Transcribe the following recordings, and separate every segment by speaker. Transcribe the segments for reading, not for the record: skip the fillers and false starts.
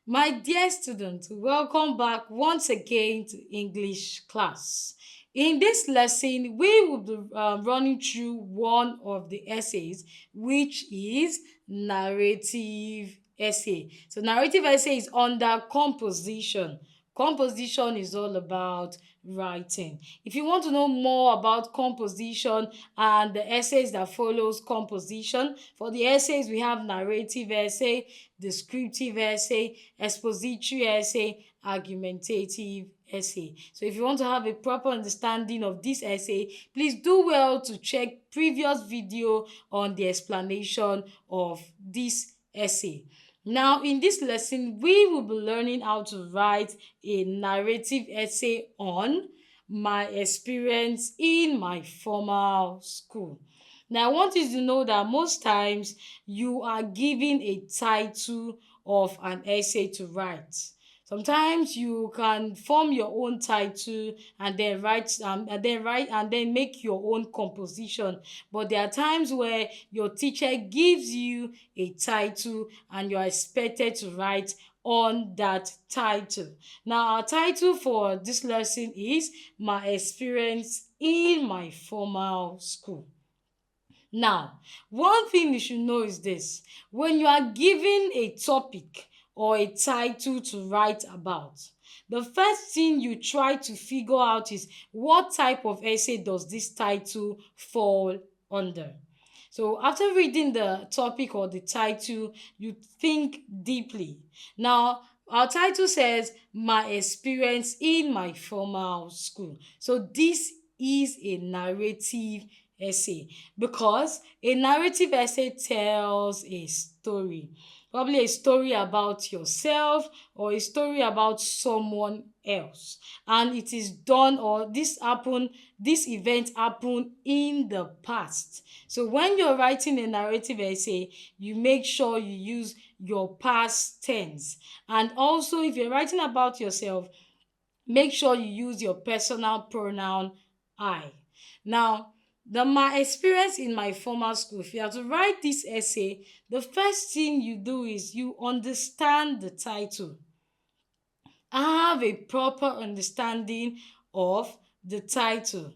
Speaker 1: My dear students, welcome back once again to English class. In this lesson, we will be running through one of the essays, which is narrative essay. So, narrative essay is under composition. Composition is all about writing. If you want to know more about composition and the essays that follows composition, for the essays we have narrative essay, descriptive essay, expository essay, argumentative essay. So if you want to have a proper understanding of this essay, please do well to check previous video on the explanation of this essay. Now, in this lesson, we will be learning how to write a narrative essay on my experience in my formal school. Now, I want you to know that most times you are given a title of an essay to write. Sometimes you can form your own title and then write and then make your own composition. But there are times where your teacher gives you a title and you are expected to write on that title. Now, our title for this lesson is My Experience in My Formal School. Now, one thing you should know is this: when you are given a topic or a title to write about, the first thing you try to figure out is what type of essay does this title fall under. So after reading the topic or the title, you think deeply. Now, our title says My Experience in My Formal School. So this is a narrative essay because a narrative essay tells a story, probably a story about yourself or a story about someone else, and it is done or this event happened in the past. So when you're writing a narrative essay, you make sure you use your past tense, and also if you're writing about yourself, make sure you use your personal pronoun I. Now, my experience in my former school, if you have to write this essay, the first thing you do is you understand the title. Have a proper understanding of the title.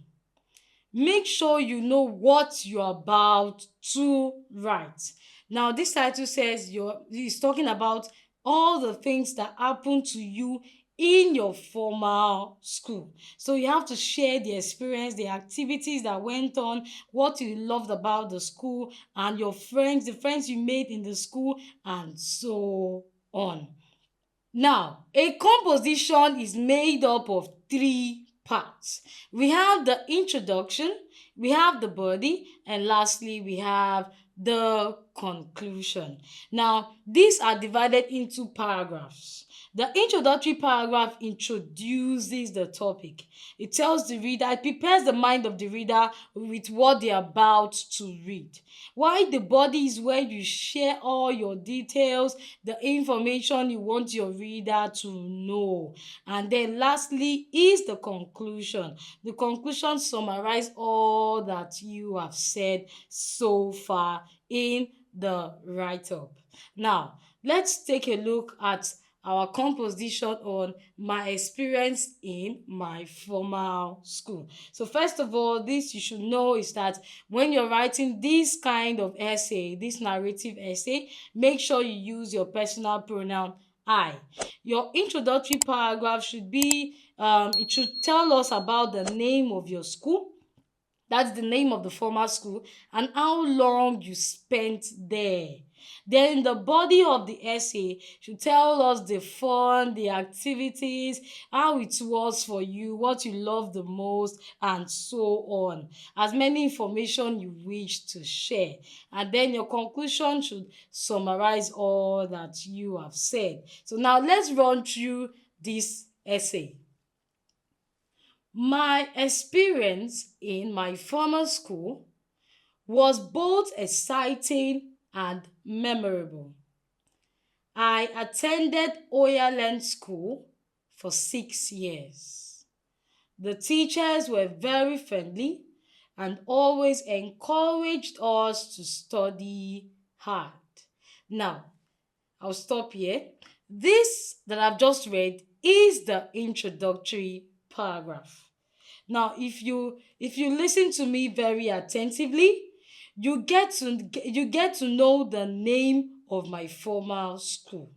Speaker 1: Make sure you know what you're about to write. Now, this title says it's talking about all the things that happen to you in your formal school. So you have to share the experience, the activities that went on, what you loved about the school, and your friends, the friends you made in the school, and so on. Now, a composition is made up of three parts. We have the introduction, we have the body, and lastly, we have the conclusion. Now, these are divided into paragraphs. The introductory paragraph introduces the topic. It tells the reader, it prepares the mind of the reader with what they're about to read. While the body is where you share all your details, the information you want your reader to know. And then lastly is the conclusion. The conclusion summarizes all that you have said so far in the write-up. Now, let's take a look at our composition on my experience in my formal school. So first of all, this you should know is that when you're writing this kind of essay, this narrative essay, make sure you use your personal pronoun I. Your introductory paragraph should be it should tell us about the name of your school. That's the name of the former school and how long you spent there. Then the body of the essay should tell us the fun, the activities, how it was for you, what you love the most, and so on. As many information you wish to share. And then your conclusion should summarize all that you have said. So now let's run through this essay. My experience in my former school was both exciting and memorable. I attended Oyerland School for 6 years. The teachers were very friendly and always encouraged us to study hard. Now, I'll stop here. This that I've just read is the introductory paragraph. Now, if you listen to me very attentively, you get to know the name of my former school,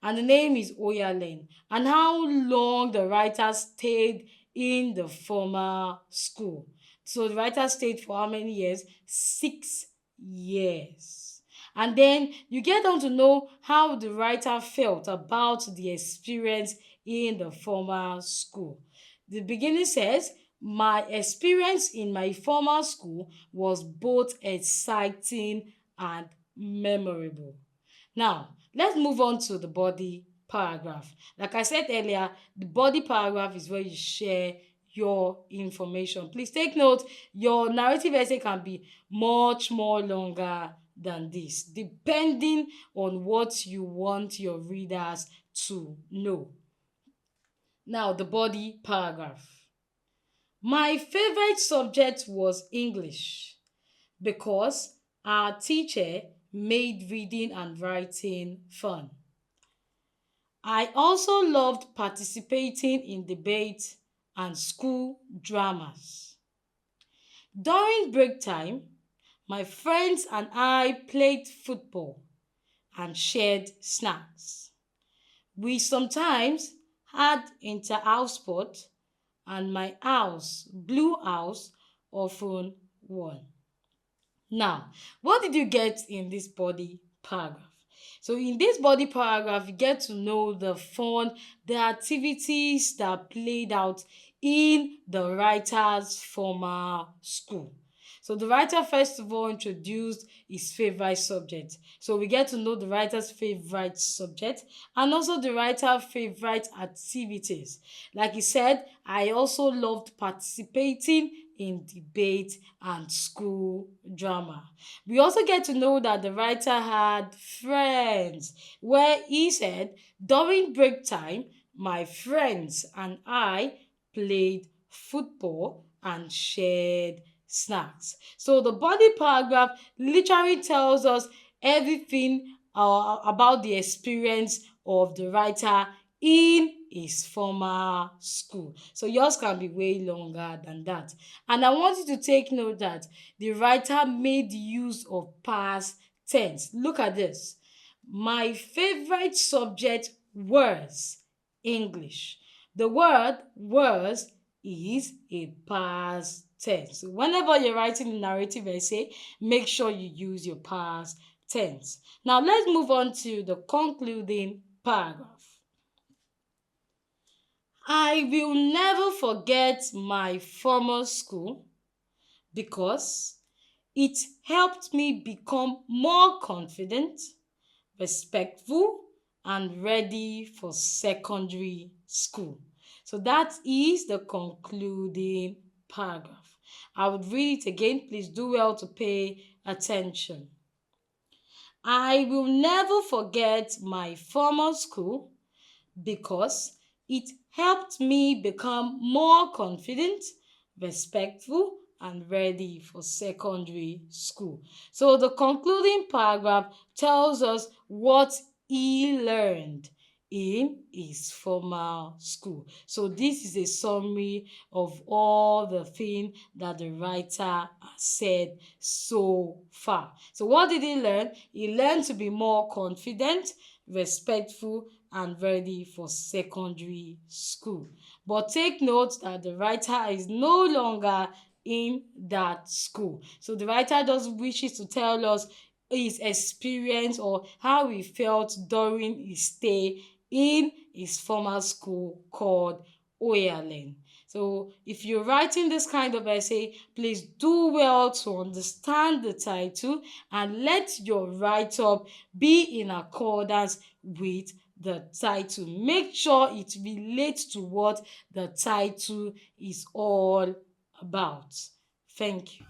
Speaker 1: and the name is Oyalen, and how long the writer stayed in the former school. So the writer stayed for how many years? 6 years. And then you get on to know how the writer felt about the experience in the former school. The beginning says, my experience in my former school was both exciting and memorable. Now, let's move on to the body paragraph. Like I said earlier, the body paragraph is where you share your information. Please take note, your narrative essay can be much more longer than this, depending on what you want your readers to know. Now, the body paragraph. My favorite subject was English because our teacher made reading and writing fun. I also loved participating in debate and school dramas. During break time, my friends and I played football and shared snacks. We sometimes had inter-house sport, and my house, Blue House, often won. Now, what did you get in this body paragraph? So, in this body paragraph, you get to know the fun, the activities that played out in the writer's former school. So, the writer first of all introduced his favorite subject. So, we get to know the writer's favorite subject and also the writer's favorite activities. Like he said, I also loved participating in debate and school drama. We also get to know that the writer had friends, where he said, during break time, my friends and I played football and shared snacks. So the body paragraph literally tells us everything about the experience of the writer in his former school. So yours can be way longer than that. And I want you to take note that the writer made use of past tense. Look at this. My favorite subject was English. The word was is a past tense. So whenever you're writing a narrative essay, make sure you use your past tense. Now let's move on to the concluding paragraph. I will never forget my former school because it helped me become more confident, respectful, and ready for secondary school. So that is the concluding paragraph. I would read it again. Please do well to pay attention. I will never forget my former school because it helped me become more confident, respectful, and ready for secondary school. So the concluding paragraph tells us what he learned in his formal school. So this is a summary of all the things that the writer has said so far. So what did he learn? He learned to be more confident, respectful, and ready for secondary school. But take note that the writer is no longer in that school. So the writer just wishes to tell us his experience or how he felt during his stay in his former school called Oyalen. So if you're writing this kind of essay, please do well to understand the title and let your write-up be in accordance with the title. Make sure it relates to what the title is all about. Thank you.